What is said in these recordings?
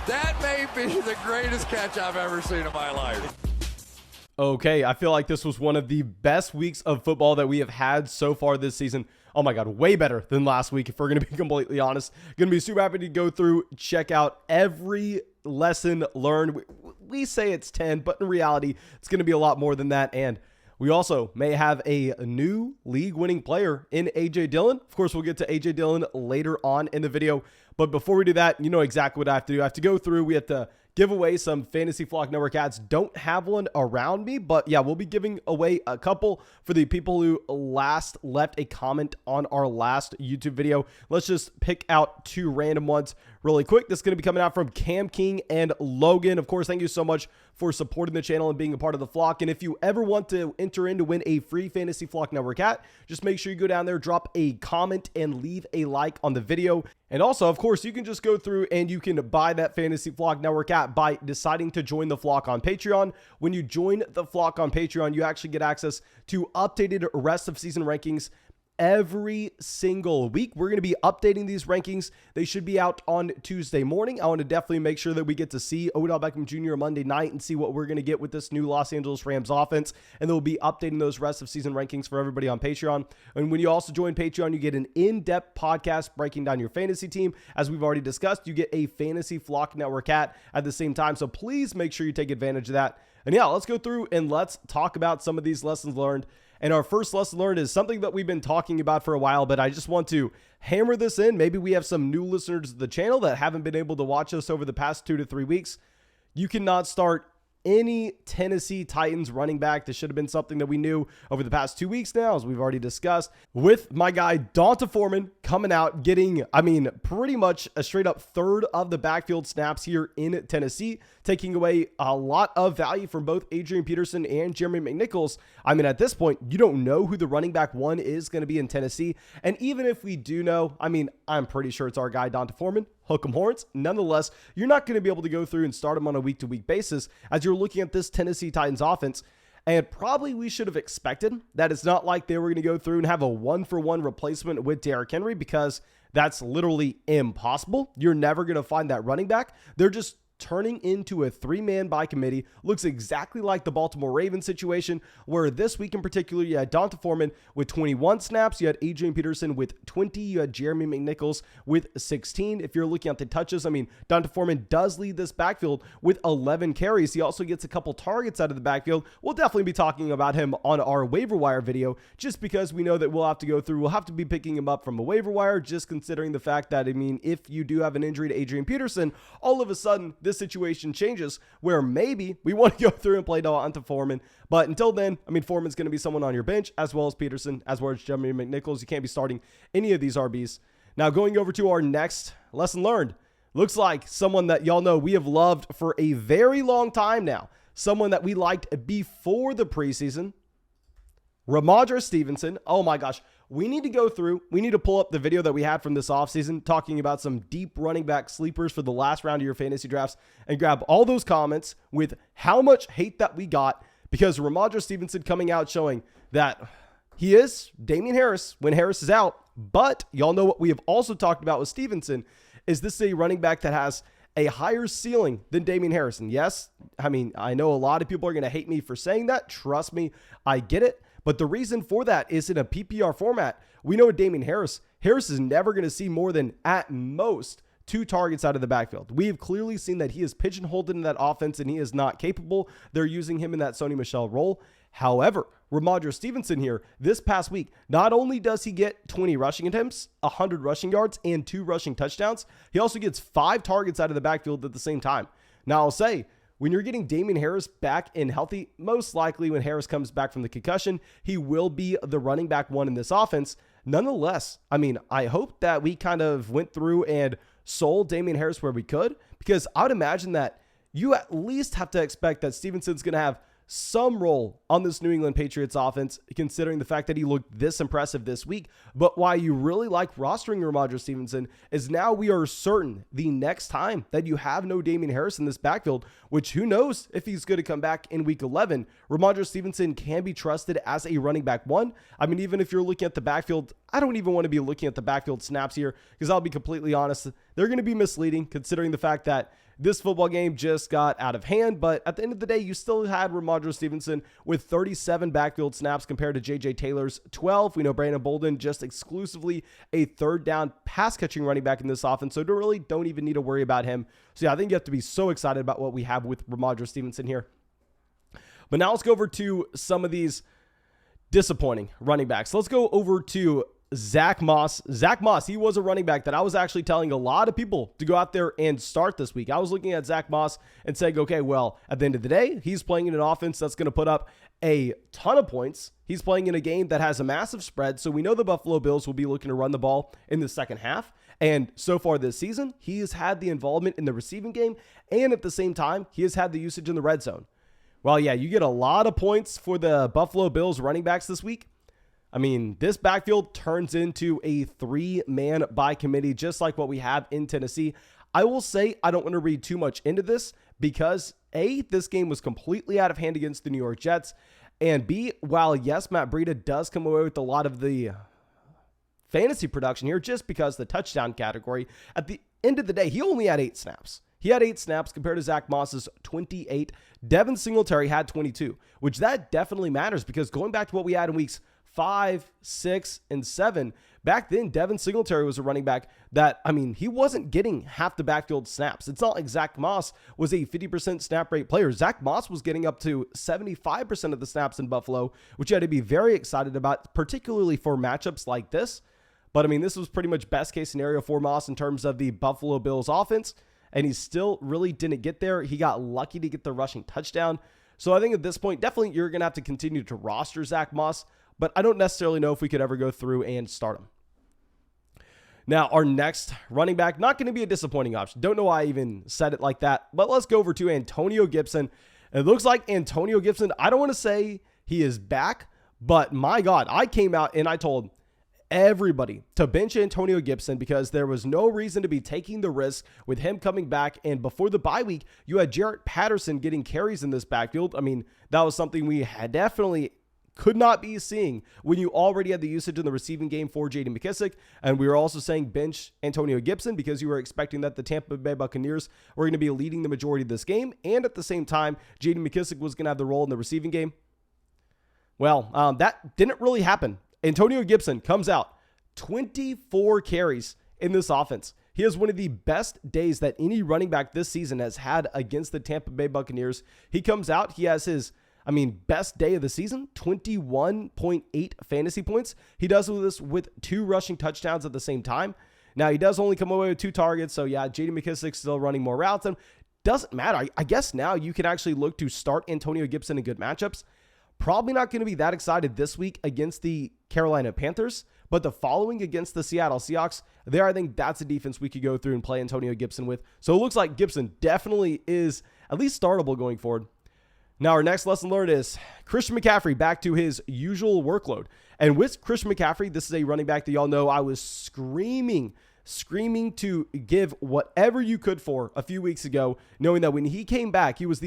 That may be the greatest catch I've ever seen in my life. Okay, I feel like this was one of the best weeks of football that we have had so far this season. Oh my God, way better than last week, if we're going to be completely honest. Going to be super happy to go through, check out every lesson learned. We say it's 10, but in reality, it's going to be a lot more than that. And we also may have a new league-winning player in A.J. Dillon. Of course, we'll get to A.J. Dillon later on in the video. But before we do that, you know exactly what I have to do. I have to go through. We have to give away some Fantasy Flock Network hats. Don't have one around me, but yeah, we'll be giving away a couple for the people who last left a comment on our last YouTube video. Let's just pick out two random ones really quick. This is going to be coming out from Cam King and Logan. Of course, thank you so much for supporting the channel and being a part of the flock. And if you ever want to enter in to win a free Fantasy Flock Network hat, just make sure you go down there, drop a comment, and leave a like on the video. And also, of course, you can just go through and you can buy that Fantasy Flock Network app by deciding to join the flock on Patreon. When you join the flock on Patreon, you actually get access to updated rest of season rankings every single week. We're going to be updating these rankings. They should be out on Tuesday morning. I want to definitely make sure that we get to see Odell Beckham Jr. Monday night and see what we're going to get with this new Los Angeles Rams offense. And they'll be updating those rest of season rankings for everybody on Patreon. And when you also join Patreon, you get an in-depth podcast breaking down your fantasy team. As we've already discussed, you get a Fantasy Flock Network hat at the same time. So please make sure you take advantage of that. And yeah, let's go through and let's talk about some of these lessons learned. And our first lesson learned is something that we've been talking about for a while, but I just want to hammer this in. Maybe we have some new listeners to the channel that haven't been able to watch us over the past 2 to 3 weeks. You cannot start any Tennessee Titans running back. This should have been something that we knew over the past 2 weeks now, as we've already discussed, with my guy Devonta Foreman coming out, getting, pretty much a straight up third of the backfield snaps here in Tennessee, taking away a lot of value from both Adrian Peterson and Jeremy McNichols. At this point, you don't know who the running back one is going to be in Tennessee. And even if we do know, I'm pretty sure it's our guy, Devonta Foreman. Hook 'em horns. Nonetheless, you're not going to be able to go through and start him on a week-to-week basis as you're looking at this Tennessee Titans offense. And probably we should have expected that it's not like they were going to go through and have a one-for-one replacement with Derrick Henry, because that's literally impossible. You're never going to find that running back. They're just turning into a three-man by committee. Looks exactly like the Baltimore Ravens situation, where this week in particular, you had Devonta Foreman with 21 snaps. You had Adrian Peterson with 20. You had Jeremy McNichols with 16. If you're looking at the touches, Devonta Foreman does lead this backfield with 11 carries. He also gets a couple targets out of the backfield. We'll definitely be talking about him on our waiver wire video, just because we know that we'll have to be picking him up from a waiver wire, just considering the fact that, if you do have an injury to Adrian Peterson, all of a sudden, this situation changes where maybe we want to go through and play Devonta Foreman. But until then, Foreman's going to be someone on your bench, as well as Peterson, as well as Jeremy McNichols. You can't be starting any of these RBs. Now, going over to our next lesson learned, looks like someone that y'all know we have loved for a very long time now, someone that we liked before the preseason, Ramondre Stevenson. Oh my gosh. We need to go through, we need to pull up the video that we had from this offseason talking about some deep running back sleepers for the last round of your fantasy drafts, and grab all those comments with how much hate that we got, because Ramondre Stevenson coming out showing that he is Damian Harris when Harris is out. But y'all know what we have also talked about with Stevenson is this is a running back that has a higher ceiling than Damian Harris. And yes, I know a lot of people are going to hate me for saying that. Trust me, I get it. But the reason for that is in a PPR format, we know Damian Harris is never going to see more than at most 2 targets out of the backfield. We have clearly seen that he is pigeonholed in that offense and he is not capable. They're using him in that Sony Michel role. However, Ramondre Stevenson here this past week, not only does he get 20 rushing attempts, 100 rushing yards, and 2 rushing touchdowns, he also gets 5 targets out of the backfield at the same time. Now, I'll say, when you're getting Damian Harris back and healthy, most likely when Harris comes back from the concussion, he will be the running back one in this offense. Nonetheless, I hope that we kind of went through and sold Damian Harris where we could, because I would imagine that you at least have to expect that Stevenson's going to have some role on this New England Patriots offense, considering the fact that he looked this impressive this week. But why you really like rostering Ramondre Stevenson is now we are certain the next time that you have no Damian Harris in this backfield, which who knows if he's going to come back in week 11, Ramondre Stevenson can be trusted as a running back one. Even if you're looking at the backfield I don't even want to be looking at the backfield snaps here because I'll be completely honest, they're going to be misleading considering the fact that this football game just got out of hand. But at the end of the day, you still had Ramondre Stevenson with 37 backfield snaps compared to J.J. Taylor's 12. We know Brandon Bolden just exclusively a third down pass catching running back in this offense, so don't even need to worry about him. So yeah, I think you have to be so excited about what we have with Ramondre Stevenson here. But now let's go over to some of these disappointing running backs. Let's go over to Zack Moss. Zack Moss, he was a running back that I was actually telling a lot of people to go out there and start this week. I was looking at Zack Moss and saying, okay, well, at the end of the day, he's playing in an offense that's going to put up a ton of points. He's playing in a game that has a massive spread, so we know the Buffalo Bills will be looking to run the ball in the second half. And so far this season, he has had the involvement in the receiving game, and at the same time, he has had the usage in the red zone. Well, yeah, you get a lot of points for the Buffalo Bills running backs this week. I mean, this backfield turns into a three-man by committee, just like what we have in Tennessee. I will say I don't want to read too much into this because A, this game was completely out of hand against the New York Jets, and B, while yes, Matt Breida does come away with a lot of the fantasy production here just because the touchdown category, at the end of the day, he only had 8 snaps. He had 8 snaps compared to Zack Moss's 28. Devin Singletary had 22, which that definitely matters because going back to what we had in weeks 5, 6, and 7, back then, Devin Singletary was a running back that, I mean, he wasn't getting half the backfield snaps. It's not like Zack Moss was a 50% snap rate player. Zack Moss was getting up to 75% of the snaps in Buffalo, which you had to be very excited about, particularly for matchups like this. But, I mean, this was pretty much best case scenario for Moss in terms of the Buffalo Bills offense, and he still really didn't get there. He got lucky to get the rushing touchdown. So I think at this point, definitely you're going to have to continue to roster Zack Moss, but I don't necessarily know if we could ever go through and start him. Now, our next running back, not going to be a disappointing option. Don't know why I even said it like that, but let's go over to Antonio Gibson. It looks like Antonio Gibson, I don't want to say he is back, but my God, I came out and I told everybody to bench Antonio Gibson because there was no reason to be taking the risk with him coming back. And before the bye week, you had Jarrett Patterson getting carries in this backfield. I mean, that was something we had definitely could not be seeing when you already had the usage in the receiving game for J.D. McKissic. And we were also saying bench Antonio Gibson because you were expecting that the Tampa Bay Buccaneers were going to be leading the majority of this game. And at the same time, J.D. McKissic was going to have the role in the receiving game. Well, that didn't really happen. Antonio Gibson comes out 24 carries in this offense. He has one of the best days that any running back this season has had against the Tampa Bay Buccaneers. He comes out, he has his, best day of the season, 21.8 fantasy points. He does this with 2 rushing touchdowns at the same time. Now, he does only come away with 2 targets, so yeah, J.D. McKissic's still running more routes. And doesn't matter. I guess now you can actually look to start Antonio Gibson in good matchups. Probably not going to be that excited this week against the Carolina Panthers, but the following against the Seattle Seahawks, there I think that's a defense we could go through and play Antonio Gibson with. So it looks like Gibson definitely is at least startable going forward. Now our next lesson learned is Christian McCaffrey back to his usual workload. And with Christian McCaffrey, this is a running back that y'all know I was screaming to give whatever you could for a few weeks ago, knowing that when he came back, he was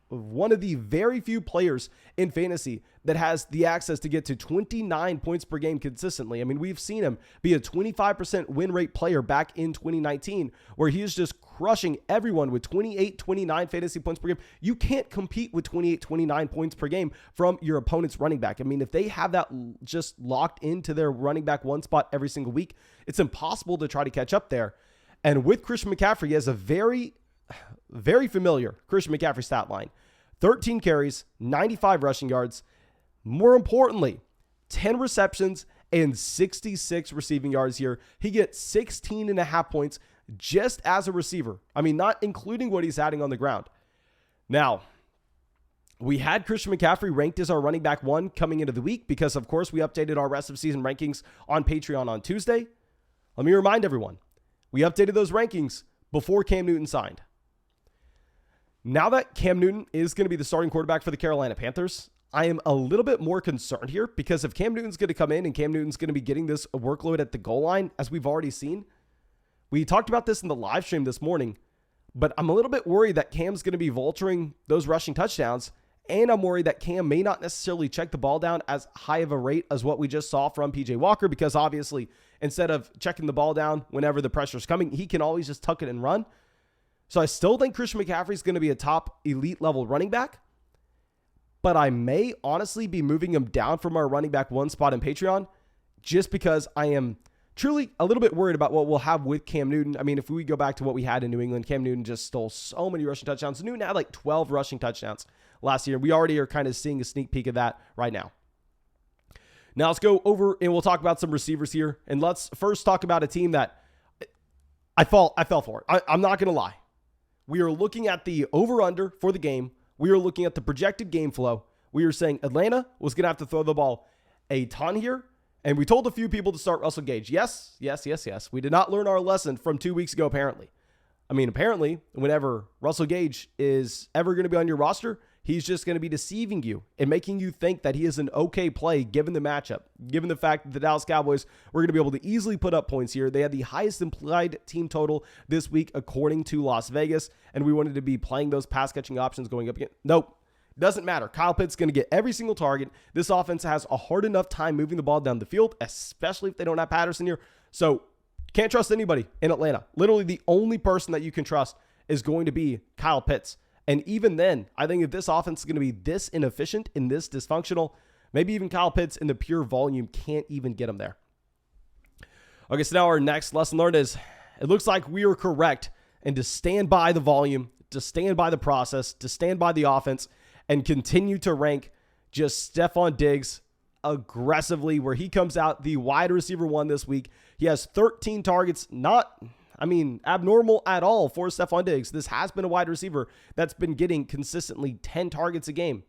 one of the very few players in fantasy that has the access to get to 29 points per game consistently. I mean, we've seen him be a 25% win rate player back in 2019, where he is just crushing everyone with 28, 29 fantasy points per game. You can't compete with 28, 29 points per game from your opponent's running back. I mean, if they have that just locked into their running back one spot every single week, it's impossible to try to catch up there. And with Christian McCaffrey, he has a very familiar Christian McCaffrey stat line. 13 carries, 95 rushing yards. More importantly, 10 receptions and 66 receiving yards here. He gets 16.5 points just as a receiver. I mean, not including what he's adding on the ground. Now, we had Christian McCaffrey ranked as our running back 1 coming into the week because, of course, we updated our rest of season rankings on Patreon on Tuesday. Let me remind everyone, we updated those rankings before Cam Newton signed. Now that Cam Newton is going to be the starting quarterback for the Carolina Panthers, I am a little bit more concerned here because if Cam Newton's going to come in and Cam Newton's going to be getting this workload at the goal line, as we've already seen, we talked about this in the live stream this morning, but I'm a little bit worried that Cam's going to be vulturing those rushing touchdowns And I'm worried that Cam may not necessarily check the ball down as high of a rate as what we just saw from PJ Walker, because obviously instead of checking the ball down whenever the pressure's coming, he can always just tuck it and run. So I still think Christian McCaffrey is going to be a top elite level running back, but I may honestly be moving him down from our running back one spot in Patreon just because I am truly a little bit worried about what we'll have with Cam Newton. I mean, if we go back to what we had in New England, Cam Newton just stole so many rushing touchdowns. Newton had like 12 rushing touchdowns last year. We already are kind of seeing a sneak peek of that right now. Now let's go over and we'll talk about some receivers here. And let's first talk about a team that I fell for it. I'm not going to lie. We are looking at the over-under for the game. We are looking at the projected game flow. We are saying Atlanta was going to have to throw the ball a ton here. And we told a few people to start Russell Gage. Yes. We did not learn our lesson from 2 weeks ago, apparently. I mean, apparently, whenever Russell Gage is ever going to be on your roster, he's just going to be deceiving you and making you think that he is an okay play given the matchup, given the fact that the Dallas Cowboys were going to be able to easily put up points here. They had the highest implied team total this week, according to Las Vegas, and we wanted to be playing those pass-catching options going up again. Nope. Doesn't matter. Kyle Pitts is going to get every single target. This offense has a hard enough time moving the ball down the field, especially if they don't have Patterson here. So can't trust anybody in Atlanta. Literally the only person that you can trust is going to be Kyle Pitts. And even then, I think if this offense is going to be this inefficient and this dysfunctional, maybe even Kyle Pitts in the pure volume can't even get him there. Okay, so now our next lesson learned is it looks like we are correct and to stand by the volume, to stand by the process, to stand by the offense, and continue to rank just Stefon Diggs aggressively, where he comes out the wide receiver one this week. He has 13 targets, not abnormal at all for Stefon Diggs. This has been a wide receiver that's been getting consistently 10 targets a game.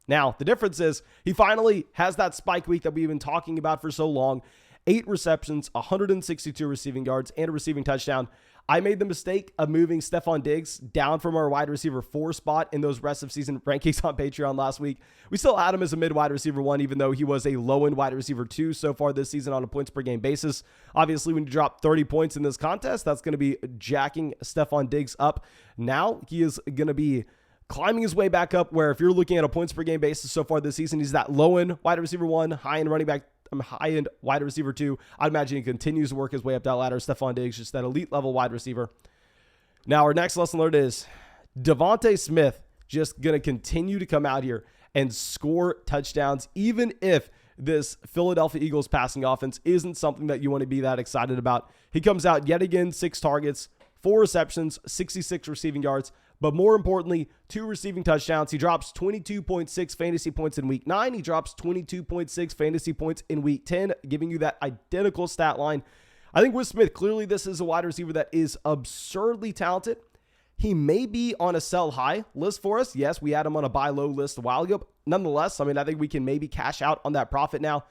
Now, the difference is he finally has that spike week that we've been talking about for so long. 8 receptions, 162 receiving yards, and a receiving touchdown. I made the mistake of moving Stefon Diggs down from our wide receiver 4 spot in those rest of season rankings on Patreon last week. We still had him as a mid wide receiver 1, even though he was a low end wide receiver 2 so far this season on a points per game basis. Obviously, when you drop 30 points in this contest, that's going to be jacking Stefon Diggs up. Now he is going to be climbing his way back up, where if you're looking at a points per game basis so far this season, he's that low end wide receiver 1, high end running back, high-end wide receiver 2. I'd imagine he continues to work his way up that ladder. Stefon Diggs, just that elite level wide receiver. Now, our next lesson learned is Devonta Smith just going to continue to come out here and score touchdowns, even if this Philadelphia Eagles passing offense isn't something that you want to be that excited about. He comes out yet again, 6 targets, 4 receptions, 66 receiving yards, but more importantly, 2 receiving touchdowns. He drops 22.6 fantasy points in week 9. He drops 22.6 fantasy points in week 10, giving you that identical stat line. I think with Smith, clearly this is a wide receiver that is absurdly talented. He may be on a sell high list for us. Yes, we had him on a buy low list a while ago. But nonetheless, I think we can maybe cash out on that profit now.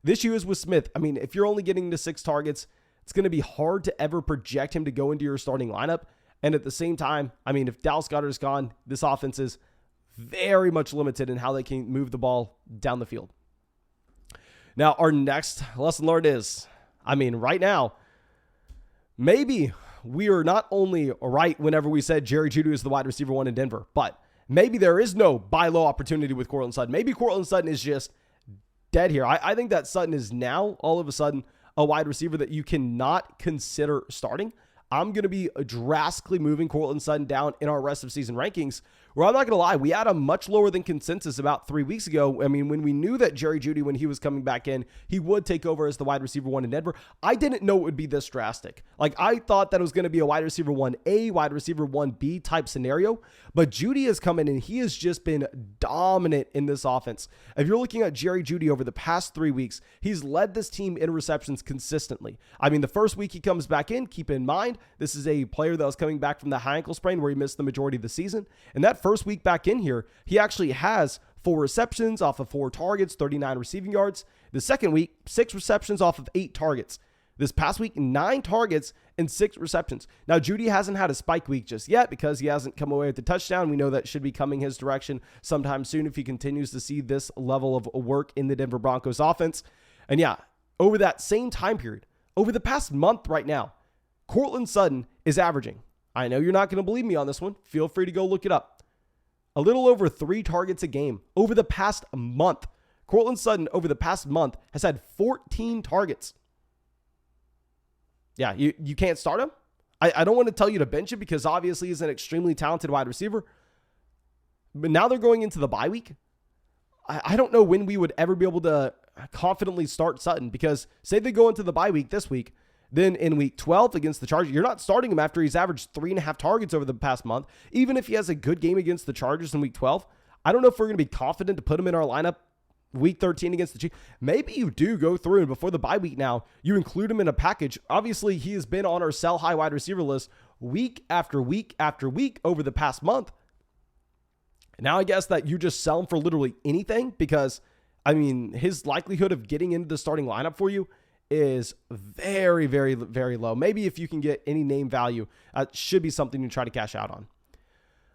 The issue is with Smith. If you're only getting to 6 targets, it's going to be hard to ever project him to go into your starting lineup. And at the same time, if Dallas Goedert is gone, this offense is very much limited in how they can move the ball down the field. Now, our next lesson learned is, right now, maybe we are not only right whenever we said Jerry Jeudy is the wide receiver 1 in Denver, but maybe there is no buy low opportunity with Courtland Sutton. Maybe Courtland Sutton is just dead here. I think that Sutton is now all of a sudden a wide receiver that you cannot consider starting. I'm going to be drastically moving Courtland Sutton down in our rest of season rankings, where I'm not going to lie, we had a much lower than consensus about 3 weeks ago. When we knew that Jerry Jeudy, when he was coming back in, he would take over as the wide receiver 1 in Denver. I didn't know it would be this drastic. I thought that it was going to be a wide receiver 1A, wide receiver 1B type scenario, but Jeudy has come in and he has just been dominant in this offense. If you're looking at Jerry Jeudy over the past 3 weeks, he's led this team in receptions consistently. The first week he comes back in, keep in mind, this is a player that was coming back from the high ankle sprain where he missed the majority of the season. And that first week back in here, he actually has 4 receptions off of 4 targets, 39 receiving yards. The second week, 6 receptions off of 8 targets. This past week, 9 targets and 6 receptions. Now, Jeudy hasn't had a spike week just yet because he hasn't come away with the touchdown. We know that should be coming his direction sometime soon if he continues to see this level of work in the Denver Broncos offense. And yeah, over that same time period, over the past month right now, Courtland Sutton is averaging, I know you're not going to believe me on this one, feel free to go look it up, a little over 3 targets a game over the past month. Courtland Sutton over the past month has had 14 targets. Yeah, you can't start him. I don't want to tell you to bench him because obviously he's an extremely talented wide receiver. But now they're going into the bye week. I don't know when we would ever be able to confidently start Sutton, because say they go into the bye week this week, then in week 12 against the Chargers, you're not starting him after he's averaged 3.5 targets over the past month. Even if he has a good game against the Chargers in week 12, I don't know if we're going to be confident to put him in our lineup week 13 against the Chiefs. Maybe you do go through and before the bye week now, you include him in a package. Obviously, he has been on our sell high wide receiver list week after week after week over the past month. Now I guess that you just sell him for literally anything, because, I mean, his likelihood of getting into the starting lineup for you is very, very, very low. Maybe if you can get any name value, should be something you try to cash out on.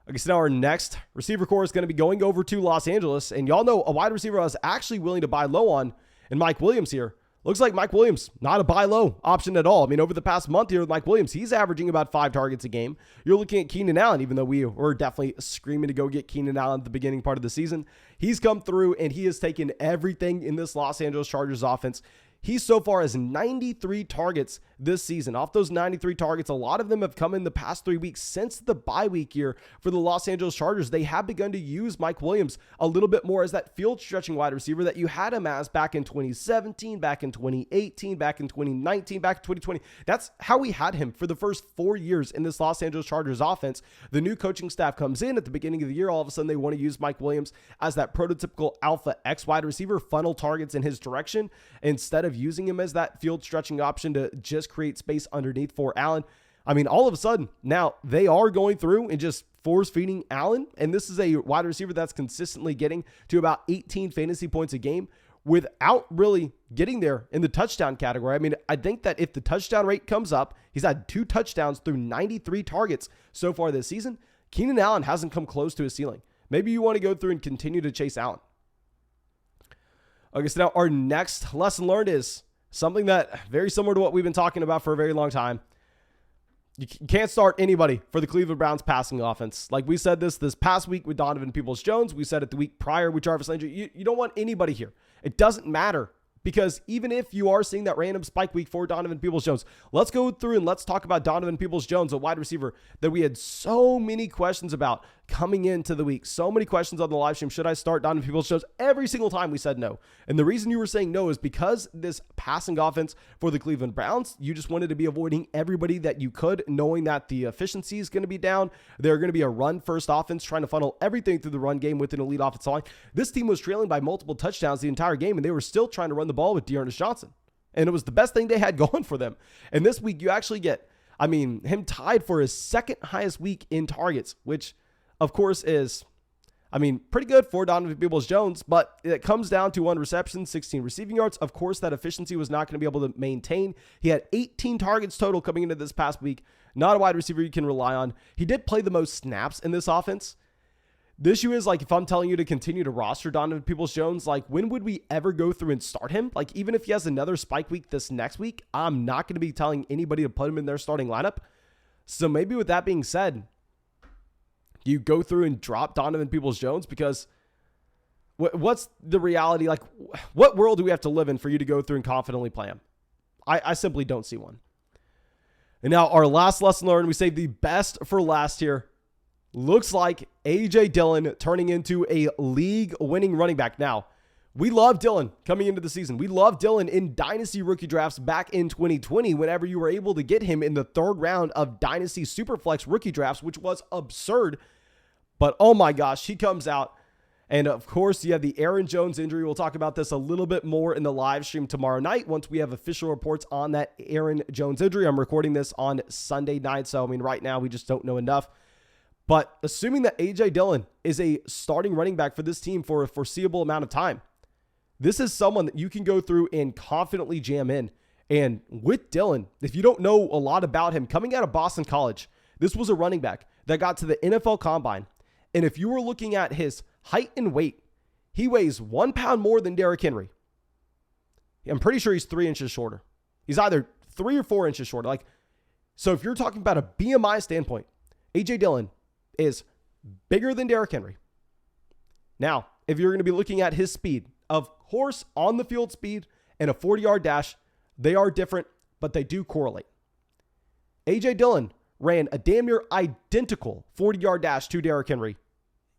Okay, so now our next receiver core is going to be going over to Los Angeles. And y'all know a wide receiver I was actually willing to buy low on, and Mike Williams here. Looks like Mike Williams, not a buy low option at all. I mean, over the past month here with Mike Williams, he's averaging about 5 targets a game. You're looking at Keenan Allen, even though we were definitely screaming to go get Keenan Allen at the beginning part of the season. He's come through and he has taken everything in this Los Angeles Chargers offense. He so far has 93 targets this season. Off those 93 targets, a lot of them have come in the past 3 weeks since the bye week year for the Los Angeles Chargers. They have begun to use Mike Williams a little bit more as that field stretching wide receiver that you had him as back in 2017, back in 2018, back in 2019, back in 2020. That's how we had him for the first 4 years in this Los Angeles Chargers offense. The new coaching staff comes in at the beginning of the year. All of a sudden, they want to use Mike Williams as that prototypical alpha X wide receiver, funnel targets in his direction instead of using him as that field stretching option to just create space underneath for Allen. I mean, all of a sudden, now they are going through and just force feeding Allen. And this is a wide receiver that's consistently getting to about 18 fantasy points a game without really getting there in the touchdown category. I mean, I think that if the touchdown rate comes up, he's had 2 touchdowns through 93 targets so far this season. Keenan Allen hasn't come close to his ceiling. Maybe you want to go through and continue to chase Allen. Okay, so now our next lesson learned is something that very similar to what we've been talking about for a very long time. You can't start anybody for the Cleveland Browns passing offense. Like we said this past week with Donovan Peoples-Jones. We said it the week prior with Jarvis Landry. You don't want anybody here. It doesn't matter, because even if you are seeing that random spike week for Donovan Peoples-Jones, let's go through and let's talk about Donovan Peoples-Jones, a wide receiver that we had so many questions about coming into the week. So many questions on the live stream. Should I start Donovan Peoples-Jones? Every single time we said no. And the reason you were saying no is because this passing offense for the Cleveland Browns, you just wanted to be avoiding everybody that you could, knowing that the efficiency is going to be down. They're going to be a run-first offense, trying to funnel everything through the run game with an elite offensive line. This team was trailing by multiple touchdowns the entire game, and they were still trying to run the ball with Dearness Johnson. And it was the best thing they had going for them. And this week, you actually get, I mean, him tied for his second highest week in targets, which of course is, I mean, pretty good for Donovan Peoples-Jones, but it comes down to 1 reception, 16 receiving yards. Of course, that efficiency was not going to be able to maintain. He had 18 targets total coming into this past week. Not a wide receiver you can rely on. He did play the most snaps in this offense. The issue is, like, if I'm telling you to continue to roster Donovan Peoples-Jones, like, when would we ever go through and start him? Like, even if he has another spike week this next week, I'm not going to be telling anybody to put him in their starting lineup. So maybe with that being said, you go through and drop Donovan Peoples-Jones, because what's the reality? Like, what world do we have to live in for you to go through and confidently play him? I simply don't see one. And now our last lesson learned, we saved the best for last here. Looks like A.J. Dillon turning into a league-winning running back. Now, we love Dillon coming into the season. We love Dillon in Dynasty rookie drafts back in 2020 whenever you were able to get him in the 3rd round of Dynasty Superflex rookie drafts, which was absurd. But oh my gosh, he comes out. And of course, you have the Aaron Jones injury. We'll talk about this a little bit more in the live stream tomorrow night once we have official reports on that Aaron Jones injury. I'm recording this on Sunday night, so I mean, right now we just don't know enough. But assuming that A.J. Dillon is a starting running back for this team for a foreseeable amount of time, this is someone that you can go through and confidently jam in. And with Dillon, if you don't know a lot about him, coming out of Boston College, this was a running back that got to the NFL Combine. And if you were looking at his height and weight, he weighs 1 pound more than Derrick Henry. I'm pretty sure he's 3 inches shorter. He's either 3 or 4 inches shorter. Like, so if you're talking about a BMI standpoint, A.J. Dillon is bigger than Derrick Henry, Now, if you're going to be looking at his speed, of course, on the field speed and a 40-yard dash, they are different, but they do correlate. A.J. Dillon ran a damn near identical 40-yard dash to Derrick Henry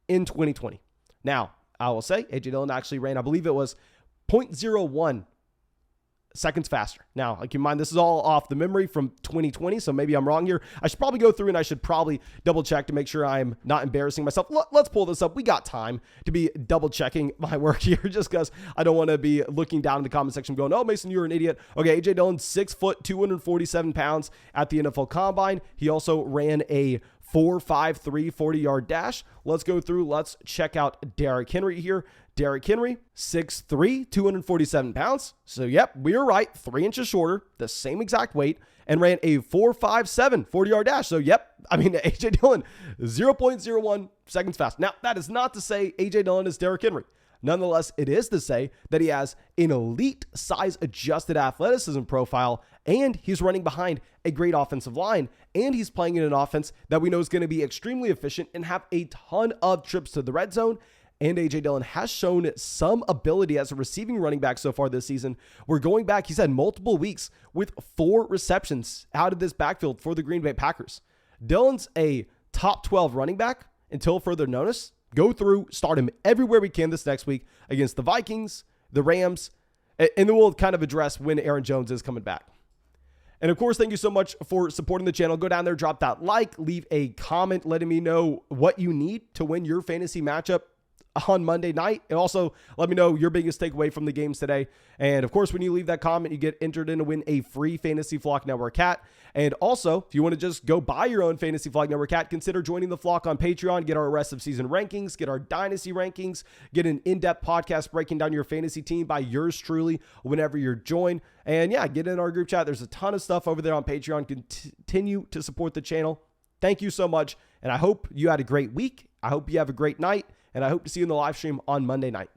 in 2020. Now, I will say A.J. Dillon actually ran, I believe it was 0.01 seconds faster. Now, keep in mind, this is all off the memory from 2020, so maybe I'm wrong here. I should probably go through and I should probably double check to make sure I'm not embarrassing myself. Let's pull this up. We got time to be double checking my work here just because I don't want to be looking down in the comment section going, oh, Mason, you're an idiot. Okay, A.J. Dillon, 6 foot, 247 pounds at the NFL Combine. He also ran a 4.53 40-yard dash. Let's go through. Let's check out Derrick Henry here. Derrick Henry, 6'3", 247 pounds. So, yep, we were right. 3 inches shorter, the same exact weight, and ran a 4.57 40-yard dash. So, yep, I mean, A.J. Dillon, 0.01 seconds fast. Now, that is not to say A.J. Dillon is Derrick Henry. Nonetheless, it is to say that he has an elite size-adjusted athleticism profile, and he's running behind a great offensive line, and he's playing in an offense that we know is going to be extremely efficient and have a ton of trips to the red zone. And A.J. Dillon has shown some ability as a receiving running back so far this season. We're going back, he's had multiple weeks with 4 receptions out of this backfield for the Green Bay Packers. Dillon's a top 12 running back until further notice. Go through, start him everywhere we can this next week against the Vikings, the Rams, and then we'll kind of address when Aaron Jones is coming back. And of course, thank you so much for supporting the channel. Go down there, drop that like, leave a comment letting me know what you need to win your fantasy matchup on Monday night. And also let me know your biggest takeaway from the games today. And of course, when you leave that comment, you get entered in to win a free Fantasy Flock Network hat. And also, if you want to just go buy your own Fantasy Flock Network hat, consider joining the Flock on Patreon, get our rest of season rankings, get our dynasty rankings, get an in-depth podcast breaking down your fantasy team by yours truly whenever you're joined. And yeah, get in our group chat. There's a ton of stuff over there on Patreon. Continue to support the channel. Thank you so much. And I hope you had a great week. I hope you have a great night. And I hope to see you in the live stream on Monday night.